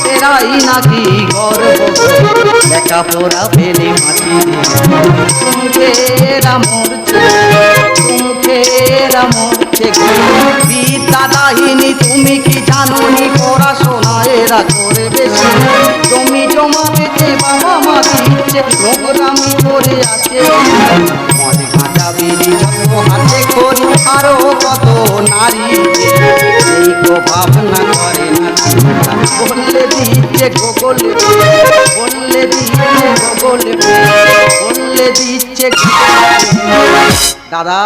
তেরাই নাকি গর্ব লেখাপড়া পেলে মাটি তুমকেরা মরছে বিদ্যা দাহিনী তুমি কি জানোনি পড়াশোনা এরা করে বেশি জমি জমা পেতে বাবা মা দিচ্ছে প্রোগ্রামি করে আছে মদ গাঁজা বিড়ি যত হাতে করি আরো কত নারী এই তো ভাবনা করে না বললে দিচ্ছে গোগলে বললে দিচ্ছে দাদা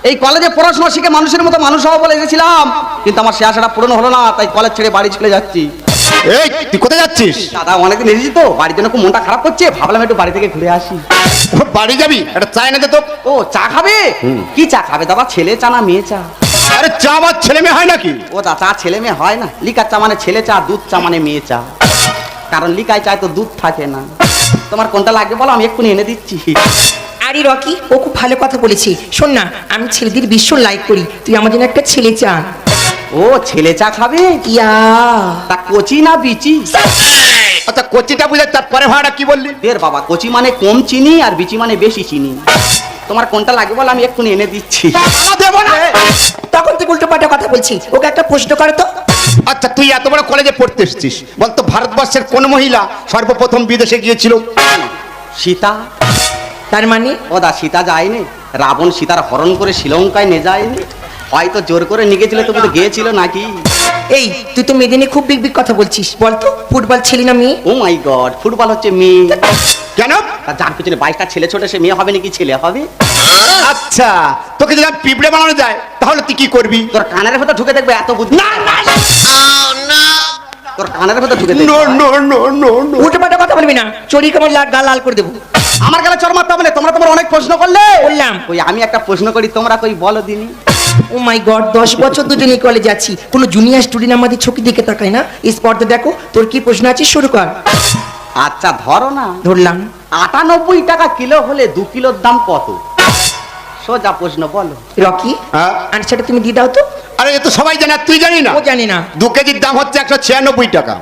এই কলেজে পড়াশোনা শিখে মানুষের মতো মানুষ হওয়া বলে এসেছিলাম, কিন্তু আমার সে আশাটা পূরণ হলো না, তাই কলেজ ছেড়ে বাড়ি চলে যাচ্ছি। এই তুই কোথায় যাচ্ছিস? দাদা অনেকদিন এসেছি তো, বাড়ির জন্য খুব মনটা খারাপ করছে, ভাবলাম একটু বাড়ি থেকে ঘুরে আসি। বাড়ি যাবি? একটা চা এনে দে তো। ও চা খাবে? কি চা খাবে দাদা, ছেলে চা না মেয়ে চা? আরে চা আমার ছেলে মেয়ে হয় নাকি? ও দা চা ছেলে মেয়ে হয় না, লিকার চা মানে ছেলে চা, দুধ চা মানে মেয়ে চা, কারণ লিকায় চায় তো দুধ থাকে না। তোমার কোনটা লাগবে বলো, আমি এক্ষুনি এনে দিচ্ছি। আরে রকি, ও খুব ভালো কথা বলেছি। শোন না, আমি ছেলেদের ভীষণ লাইক করি, তুই আমার জন্য একটা ছেলে চা। ও ছেলে চা খাবে? ইয়া তা কচি না বিচি? আচ্ছা কচিটা বুঝে তারপরে ভাড়া কি বললি? দের বাবা, কচি মানে কম চিনি আর বিচি মানে বেশি চিনি। তোমার কোনটা লাগবে বলো, আমি এক্ষুনি এনে দিচ্ছি। দেবো না। তখন তুই উল্টো পাল্টা কথা বলছিস, ওকে একটা প্রশ্ন করে তো। আচ্ছা তুই এত বড় কলেজে পড়তে এসেছিস, বলতো ভারতবর্ষের কোন মহিলা সর্বপ্রথম বিদেশে গিয়েছিল? সীতা। তার মানে? ও দা সীতা যায়নি, রাবণ সীতার হরণ করে শ্রীলঙ্কায় নিয়ে যায়নি, হয়তো জোর করে নিয়ে গেছিল, তবু তো গিয়েছিল নাকি? এই তুই তো মেদিনী খুব বিগ বিগ কথা বলছিস, বলতো ফুটবল ছেলে না মেয়ে? ও মাই গড, ফুটবল হচ্ছে মেয়ে। কেন? যার পিছনে 22টা ছেলে ছোট, সে মেয়ে হবে নাকি ছেলে হবে? আচ্ছা তোকে যদি পিঁপড়ে বানানো যায় তাহলে তুই কি করবি? তোর কানের ভেতর ঢুকে দেখবে এত বুদ্ধি। না না তোর কানের ভেতর ঢুকে নো দেখবে। নো নো নো নো উল্টো পাল্টা কথা বলবি না, চড়ি কেমন গাল লাল করে দেবো। আমার গালে চড় মারতে হবে না, তোমরা তোমার অনেক প্রশ্ন করলে। বললাম ওই আমি একটা প্রশ্ন করি, তোমরা কই বলো দিনি। ও মাই গড, 10 বছর দুজনে কলেজে আছি, কোনো জুনিয়র স্টুডেন্ট আমাদের চোখে দিকে তাকায় না। এই স্পর্ধা দেখো, তোর কি প্রশ্ন আছে শুরু কর। আচ্ছা ধরো না, ধরলাম। 98 টাকা কিলো হলে 2 কিলোর দাম কত? সোজা প্রশ্ন বলো। রকি হ্যাঁ? আনসারটা তুমি দিয়ে দাও তো। আরে এ তো সবাই জানে, তুই জানি না? ও জানি না। 2 কেজির দাম হচ্ছে 196 টাকা।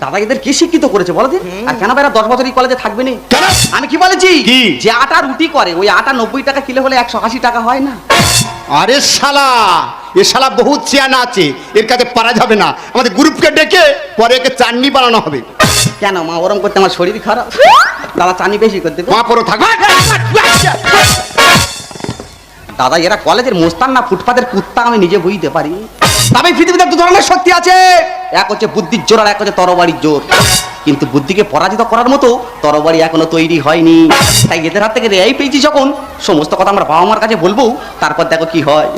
দাদা এদের কি শিক্ষিত করেছে বলো দিন? আর কেন ভাইরা 10 বছর এই কলেজে থাকবে না? কেন? আমি কি বলেছি? কি? যে আটা রুটি করে, ওই আটা 90 টাকা কিলো হলে 180 টাকা হয় না? আরে শালা, এ শালা বহুত চিয়ানা আছে, এর কাছে পারা যাবে না। আমাদের গ্রুপকে ডেকে পরে একে চাটনি বানানো হবে। কেন মা ওরম করতে আমার শরীর খারাপ? দাদা চাটনি বেশি করে দেবে। মা পরো থাকবে। দাদা এরা কলেজের মোস্তান না ফুটপাতের কুত্তা, আমি নিজে বুঝতে পারি। তবে পৃথিবীতে 2 ধরনের শক্তি আছে, এক হচ্ছে বুদ্ধির জোর আর এক হচ্ছে তরবারির জোর। কিন্তু বুদ্ধিকে পরাজিত করার মতো তরবারি এখনো তৈরি হয়নি। তাই এদের হাত থেকে রেহাই পেয়েছি যখন, সমস্ত কথা আমরা বাবা মার কাছে বলবো, তারপর দেখো কি হয়।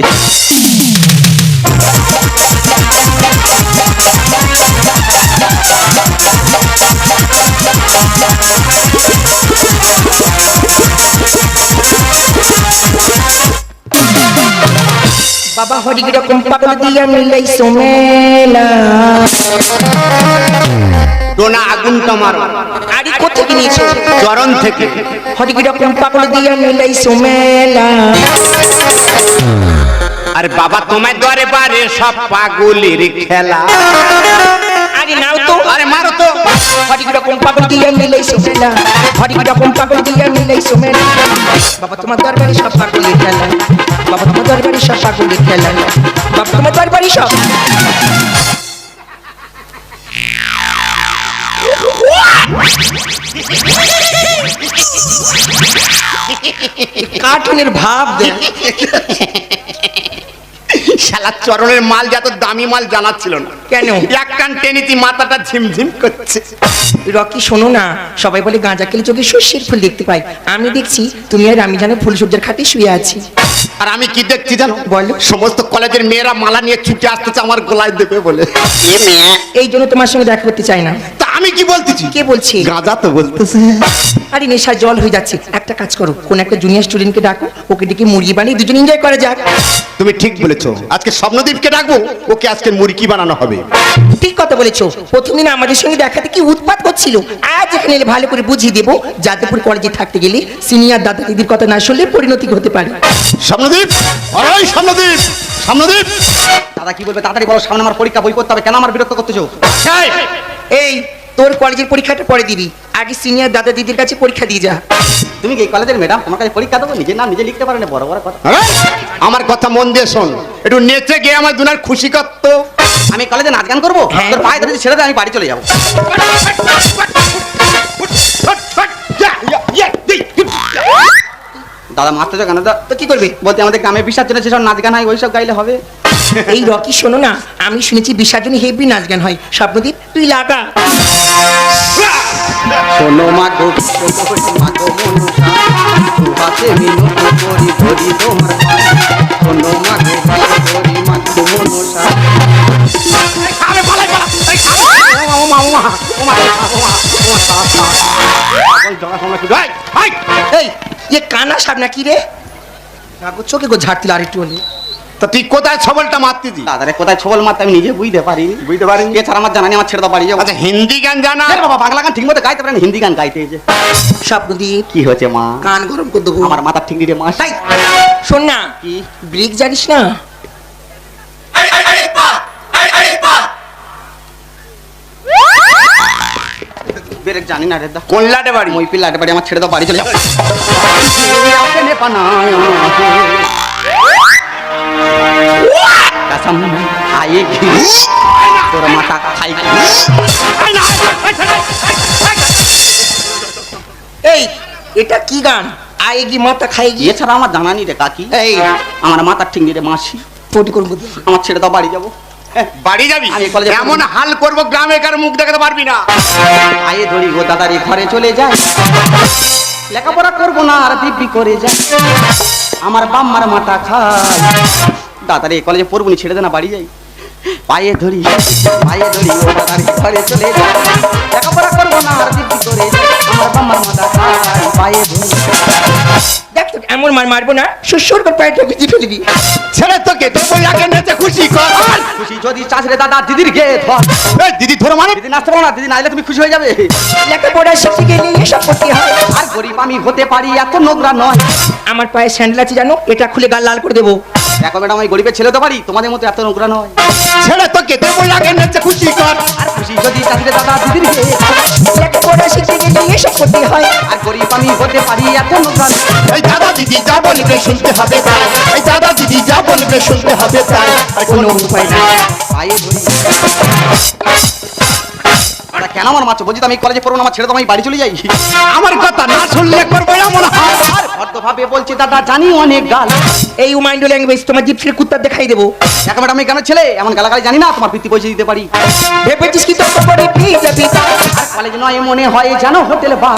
বাবা হরি রকম পাগল দিয়া মিলাই সোমেলা। ডোনা আগুনটা মারো। আরে কোথা থেকে নিয়েছো? চরণ থেকে। হরি রকম পাগল দিয়া মিলাই সোমেলা। আরে বাবা তোমার দরে বারে সব পাগলের খেলা। আরে নাও তো। আরে মারো তো। হরি রকম পাগল দিয়া মিলাই সোমেলা। হরি রকম পাগল দিয়া মিলাই সোমেলা। বাবা তোমার দরবারে সব পাগলের খেলা। বাবা তোমার দরবারে সব পাগলের খেলা। বাবা তোমার দরবারে সব। কার্টুনের ভাব দেখ। শালা চরণের মাল যত দামি মাল জানা ছিল না। কেন? এক কান টেনিতি মাথাটা ঝিমঝিম করছে। রকি শোনো না, সবাই বলে গাঁজা খেলে চোখে শস্যের ফুল দেখতে পাই, আমি দেখছি তুমি আর আমি জানো ফুলসজ্জার খাটে শুয়ে আছি। আর আমি কি দেখছি জানো? বলো। সমস্ত কলেজের মেয়েরা মালা নিয়ে ছুটে আসতেছে আমার গলায় দেবে বলে। এই জন্য তোমার সঙ্গে দেখা করতে চাই না। তা আমি কি বলতেছি? কে বলছি? গাঁজা তো বলতেছে। আরে নেশা জল হয়ে যাচ্ছে, একটা কাজ করো, কোন একটা জুনিয়র স্টুডেন্টকে ডাকো, ওকে ডেকে মুরগি বানিয়ে দুজন এনজয় করা যাক। তুমি ঠিক বলেছো, আজকে স্বপ্নদীপকে ডাকবো, ওকে আজকে মুরগি বানানো হবে। ঠিক কথা বলেছো, প্রথম দিন আমাদের সঙ্গে দেখাতে কি উৎপাত করছিল, আজ এখানে এলে ভালো করে বুঝিয়ে দেবো, যাদবপুর কলেজে থাকতে গেলে সিনিয়র দাদা দিদির কথা না শুনলে পরিণতি হতে পারে। স্বপ্নদীপ, আরে স্বপ্নদীপ, স্বপ্নদীপ। দাদা কি বলবে তাড়াতাড়ি বলো, সামনে আমার পরীক্ষা, বই করতে হবে, কেন আমার বিরক্ত করতেছো? এই তোর কলেজের পরীক্ষাটা পরে দিবি, আগে সিনিয়র দাদা দিদির কাছে পরীক্ষা দিয়ে যা। তুমি কি এই কলেজের ম্যাডাম, তোমার কাছে পরীক্ষা দেবো? নিজের নাম নিজে লিখতে পারে না, বড় বড় কথা। আরে, আমার কথা মন দিয়ে শোন, একটু নেচে গিয়ে আমার দুনার খুশি করত। আমি কলেজে নাচ গান করবো? হ্যাঁ। তোর পায়ে ধরে ছেড়ে দে, আমি বাড়ি চলে যাবো। দাদা মারতেছো কেন? দাদা তো কি করবে? বলতে আমাদের গ্রামে বিসর্জনে যেসব নাচ গান হয় ওইসব গাইলে হবে? এই রকি শোনো না, আমি শুনেছি বিসর্জনে হেভি নাচ গান হয়, স্বপ্নদীপ তুই লাগা। শোনো মা গো, মা গো মনসা, হাতে মিনতি করি ধরি তোমার পায়ে। শোনো মা গো, ধরি মা গো মনসা। এই এ কানা সাপ নাকি রে? কাগজ চোখে গো ঝাড়তিল আর একটু হলে। তা তুই কোথায় ছবলটা মারতে দি? দাদারে কোথায় ছবল মারতে আমি নিজে বুঝতে পারি। বুঝতে পারি। এছাড়া আমার জানা নেই, আমার ছেড়ে দাও, বাড়ি যাবো। আচ্ছা, হিন্দি গান জানা? আরে বাবা, বাংলা গান ঠিক মতো গাইতে পারেন, হিন্দি গান গাইতে যে। স্বপ্নদীপ কি হয়েছে মা? কান গরম করে দেবো। আমার মাথা ঠিক নিয়ে মা। তাই শোন না, কি? ব্রেক জানিস না? বেরেক জানি না রে দা। কোন লাটে বাড়ি? মই পিল্লাটে বাড়ি, আমার ছেড়ে দাও, বাড়ি চলে যাবো। कसम आएगी তোর মাথা খাই। এই এটা কি গান? আয়েগি মাথা খাইগি? এছাড়া আমার জানা নেই রে কাকি। এই আমার মাথা ঠিক নেই রে মাসি, ফটি করবো দি। আমার ছেড়ে দাও, বাড়ি যাবো। বাড়ি যাবি? আমি কলেজে এমন হাল করবো গ্রামে কার মুখ দেখাতে পারবি না। আয়ে ধরি গো দাদারি ঘরে চলে যায়, লেখাপড়া করবো না আর দিব্যি করে যায়, আমার বাম্মার মাথা খায়। দাদারে কলেজে পড়বো নি, ছেড়ে দে না, বাড়ি যাই। পায়ে ধরি ও দাদারি ঘরে চলে যায়, লেখাপড়া করবো না আর দিব্যি করে যায়, আমার বাম্মার মাথা খায়। পায়ে ধরি। দেখ তো এমন মার মারবো না, সুসুর করে পায়ে ঠেকে দিয়ে ফেলবি। ছেড়ে তোকে তো বই আগে নেচে খুশি কর। খুশি যদি চাস রে দাদা, দিদির গে ধর। এই দিদি ধরে মানে? দিদি নাচতে পারো না, দিদি নাইলে তুমি খুশি হয়ে যাবে। লেখাপড়া শিখতে গেলে এসব করতে হয়। আর গরিব আমি হতে পারি, এত নোংরা নয়। আমার পায়ে স্যান্ডেল আছে জানো, এটা খুলে গাল লাল করে দেবো। দেখো ম্যাডাম, আমি গরিবের ছেলে তো পারি, তোমাদের মতো এত নোংরা নয়। ছেড়ে তোকে তো বই আগে নেচে খুশি কর। আর খুশি যদি চাস রে দাদা, দিদির গে। লেখাপড়া শিখতে গেলে এসব করতে হয়। আর গরিব আমি হতে পারি, এত নোংরা নয়। এই দাদা দিদি যা বলবে শুনতে হবে তাই, এই দাদা দিদি যা বলবে শুনতে হবে তাই, আর কোনো উপায় নেই। পায়ে ধরি। আরে কেন আমার মাছ? বলছি তো আমি কলেজে পড়বো না, আমার ছেড়ে দাও, আমি বাড়ি চলে যাই। আমার কথা না শুনলে করবো এমন হাল। আর ভদ্রভাবে বলছি দাদা, জানি অনেক গাল। এই উমাইন্ড ল্যাঙ্গুয়েজ তোমার জিপ ছেড়ে কুত্তা দেখাই দেবো। দেখো ম্যাডাম, আমি কেন ছেলে এমন গালাগালি জানি না, তোমার বৃত্তি পয়সা দিতে পারি। ভেবেছিস কি তোর করে পিজা পিজা? আর কলেজ নয় মনে হয় জানো হোটেল বা।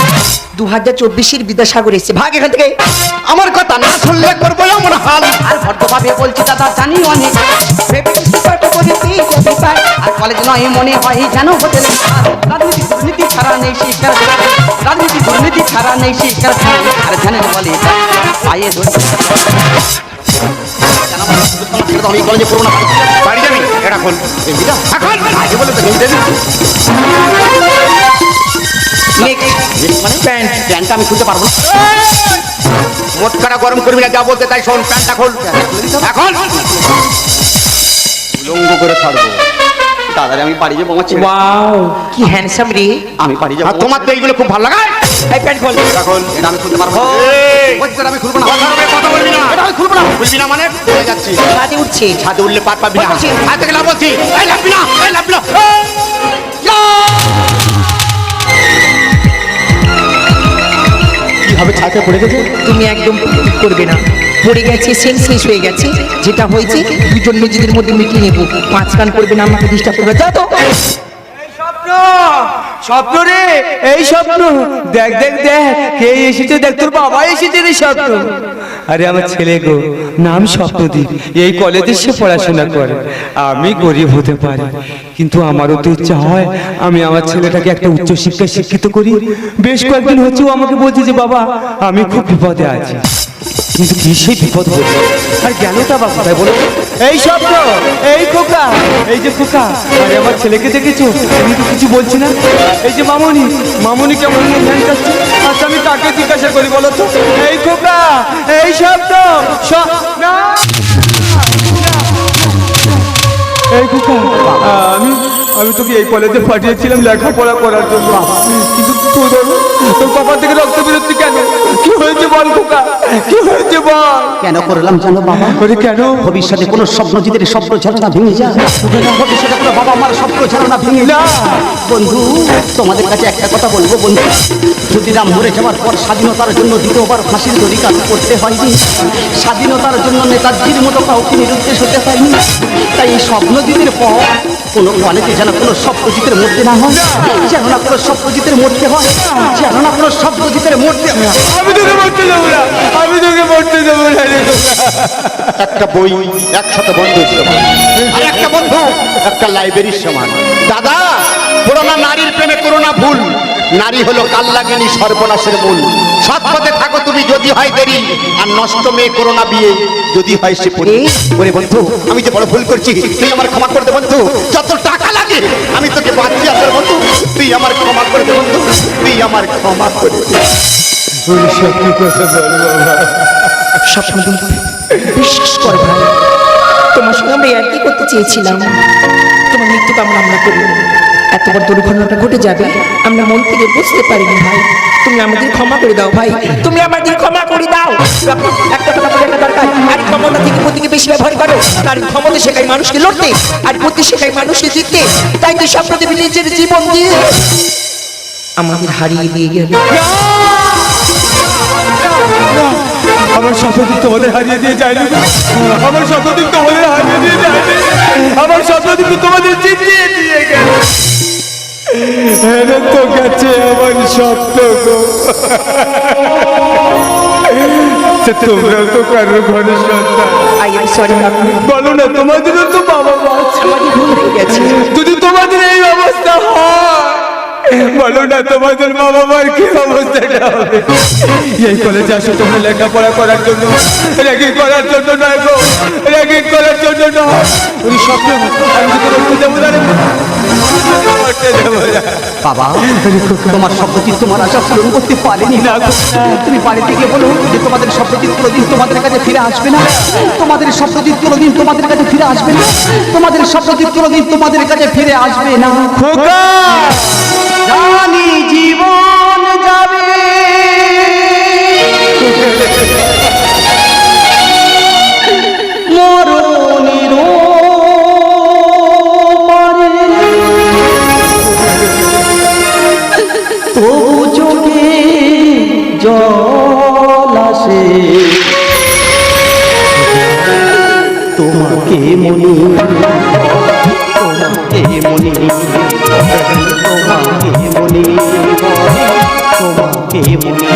2024-এর বিদ্যাসাগর এসছে, ভাগ এখান থেকে। আমার কথা না শুনলে করবো এমন হাল। আর ভদ্রভাবে বলছি দাদা, জানি অনেক। ভেবেছিস কি তোর করে পিজা পিজা? আর কলেজ নয় মনে হয় জানো হোটেল। রাজনীতি দুর্নীতি ছাড়া নেই শিক্ষার, রাজনীতি দুর্নীতি ছাড়া নেই শিক্ষার। আর জানেন বলে পায়ে ধরি। আমি কলেজে পড়বো না, বাড়ি যাবি? এটা খোল এখন। আগে বলে তো গেঞ্জি দিবি। মানে প্যান্ট প্যান্টটা আমি খুলতে পারবো না। মোটকাটা গরম করবি না, যা বলতে তাই শোন। প্যান্টটা খোল এখন। উলঙ্গ করে ছাড়বো। দাদারে আমি বাড়ি যাবো, আমার ছেলে। ওয়াও কি হ্যান্ডসাম রে। আমি বাড়ি যাবো। আর তোমার তো এইগুলো খুব ভালো লাগে। এই প্যান্ট খোল। এখন এটা আমি খুলতে পারবো। এই! বলছি দাদা, আমি খুলবো না। কথা বলবি না। এটা আমি খুলবো না। বলবি না মানে চলে যাচ্ছি। ছাদে উঠছে। ছাদে উঠলে পার পাবি না। বলছি। হাত থেকে লাভ বলছি। এই লাভবি না, এই লাভবি না। কি হবে? ছাদে পড়ে গেছে। তুমি একদম করবে না, পড়ে গেছে, সেন্সলেস হয়ে গেছে। যেটা হয়েছে দুজন নিজেদের মধ্যে মিটিয়ে নেবো। 5 কান করবে না, আমাকে ডিস্টার্ব করবে। যা তো। স্বপ্ন স্বপ্ন রে, এই স্বপ্ন, দেখ দেখ দেখ কে এসেছে, দেখ তোর বাবা এসেছে রে স্বপ্ন। আরে আমার ছেলে গো, নাম স্বপ্নদীপ, এই কলেজে সে পড়াশোনা করে। আমি গরিব হতে পারি, কিন্তু আমারও তো ইচ্ছা হয় আমি আমার ছেলেটাকে একটা উচ্চশিক্ষায় শিক্ষিত করি। বেশ কয়েকদিন হচ্ছে ও আমাকে বলছে যে বাবা আমি খুব বিপদে আছি, কিন্তু কি সেই বিপদ হচ্ছে আর জ্ঞানটা বা কোথায় বলো? এই স্বপ্ন, এই খোকা, এই যে খোকা, আরে আমার ছেলেকে দেখেছো, আমি তো কিছু বলছি না। এই যে মামনি, মামনি কেমন ধ্যান করছে। আচ্ছা আমি কাকে জিজ্ঞাসা করি বলো তো? এই খোকা, এই স্বপ্ন, না এই খোকা, আমি তোকে এই কলেজে পাঠিয়েছিলাম লেখাপড়া করার জন্য, কিন্তু তোর কপাল থেকে রক্ত বেরোচ্ছে কেন? কি হয়েছে বল খোকা, কি হয়েছে বল? কেন করলাম জানো বাবা? আরে কেন? ভবিষ্যতে কোনো স্বপ্নজিতের স্বপ্ন ঝারনা ভেঙে যায়, ভবিষ্যতে কোনো বাবা মার স্বপ্ন ঝারনা ভেঙে না। যায়। বন্ধু, তোমাদের কাছে একটা কথা বলবো বন্ধু, ক্ষুদিরাম মরে যাওয়ার পর স্বাধীনতার জন্য দ্বিতীয়বার ফাঁসির দড়ি কাজ করতে হয়নি, স্বাধীনতার জন্য নেতাজির মতো কাউকে নিরুদ্দেশ হতে হয়নি। তাই এই স্বপ্নজিতের পর কোনো কলেজে যেন কোনো স্বপ্নজিতের মধ্যে না হয়, যেন না কোনো স্বপ্নজিতের মধ্যে হয়, যেন না কোনো স্বপ্নজিতের মধ্যে হয়। আমি তোকে মরতে যাবো না, আমি তোকে মরতে যাবো না রে খোকা। একটা বই একসাথে বন্ধু সমান, আর একটা বন্ধু একটা লাইব্রেরির সমান। দাদা, পুরোনো নারীর প্রেমে করো না ভুল, নারী হলো কাল্লাগিনী সর্বনাশের মূল। সৎ পথে থাকো তুমি যদি হয় দেরি, আর নষ্ট মেয়ে করো না বিয়ে যদি হয় সে পরি। ওরে বন্ধু, আমি যে বড় ভুল করছি, তুই আমার ক্ষমা করে দে বন্ধু, যত টাকা লাগে আমি তোকে বাঁচিয়ে আসবো বন্ধু, তুই আমার ক্ষমা করে দে বন্ধু, তুই আমার ক্ষমা করে দে। স্বপ্নদীপ, বিশ্বাস করে ভাই, তোমার সঙ্গে আমরা আর কি করতে চেয়েছিলাম, তোমার মৃত্যু কামনা আমরা করি। এত বড় দুর্ঘটনাটা ঘটে যাবে আমরা মন থেকে বুঝতে পারিনি ভাই, তুমি আমাদের ক্ষমা করে দাও ভাই, তুমি আমাদের ক্ষমা করে দাও। একটা কথা বলে একটা দরকার, আর ক্ষমতা থেকে বুদ্ধিকে বেশি ব্যবহার করো, কারণ ক্ষমতা শেখায় মানুষকে লড়তে, আর বুদ্ধি শেখায় মানুষকে জিততে। তাই তো স্বপ্নদীপ নিজের জীবন দিয়ে আমাদের হারিয়ে দিয়ে গেল। আমার স্বপ্নদীপ তোমাদের হারিয়ে দিয়ে যায়নি, আমার স্বপ্নদীপ তোমাদের হারিয়ে দিয়ে যায়নি, আমার স্বপ্নদীপ তোমাদের জিতিয়ে দিয়ে গেল। এনে তো গেছে আমার স্বপ্ন গো, তোমরা তো কারো ঘরে সন্তান, আই এম সরি কাকু, বলো না তোমাদেরও তো বাবা মা আছে, আমাদের ভুল হয়ে গেছে। যদি তোমাদের এই অবস্থা হয়, বলো না তোমাদের বাবা মার কি অবস্থাটা হবে? এই কলেজে আসো তোমরা লেখাপড়া করার জন্য, র্যাগিং করার জন্য নয় গো, র্যাগিং করার জন্য নয়। ওই স্বপ্ন আমি তো করতে দেবো না রে, করতে দেবো না। বাবা, তোমার স্বপ্নজিৎ তোমার আশা পূরণ করতে পারেনি না। তুমি বাড়িতে গিয়ে বলো যে তোমাদের স্বপ্নজিৎ কোনোদিন তোমাদের কাছে ফিরে আসবে না, তোমাদের স্বপ্নজিৎ কোনোদিন তোমাদের কাছে ফিরে আসবে না, তোমাদের স্বপ্নজিৎ কোনোদিন তোমাদের কাছে ফিরে আসবে না। খোকা, জানি জীবন যাবে, মরণের পারে, তবু চোখে জল আসে, তোমাকে মনে, তোমাকে মনে, তোমাকে মনে, তোমাকে মনে।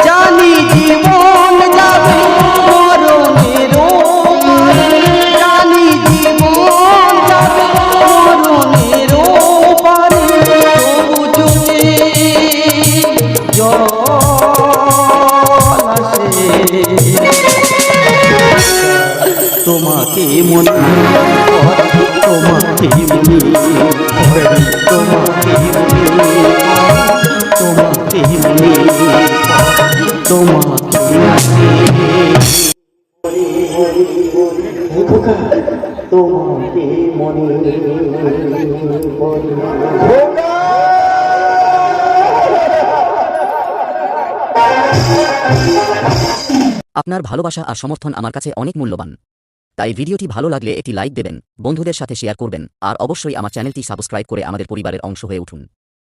জানি জীবন যাবে মরণের পারে, জানি জীবন যাবে মরণের পারে, তবু চোখে জল আসে, তোমাকে মনে করে, তোমাকে মনে করে, তোমাকে মনে করে, তোমাকে মনে করে, তোমাকে তোমাকে মনে করে। আপনার ভালোবাসা আর সমর্থন আমার কাছে অনেক মূল্যবান। তাই ভিডিওটি ভালো লাগলে একটি লাইক দেবেন, বন্ধুদের সাথে শেয়ার করবেন, আর অবশ্যই আমার চ্যানেলটি সাবস্ক্রাইব করে আমাদের পরিবারের অংশ হয়ে উঠুন।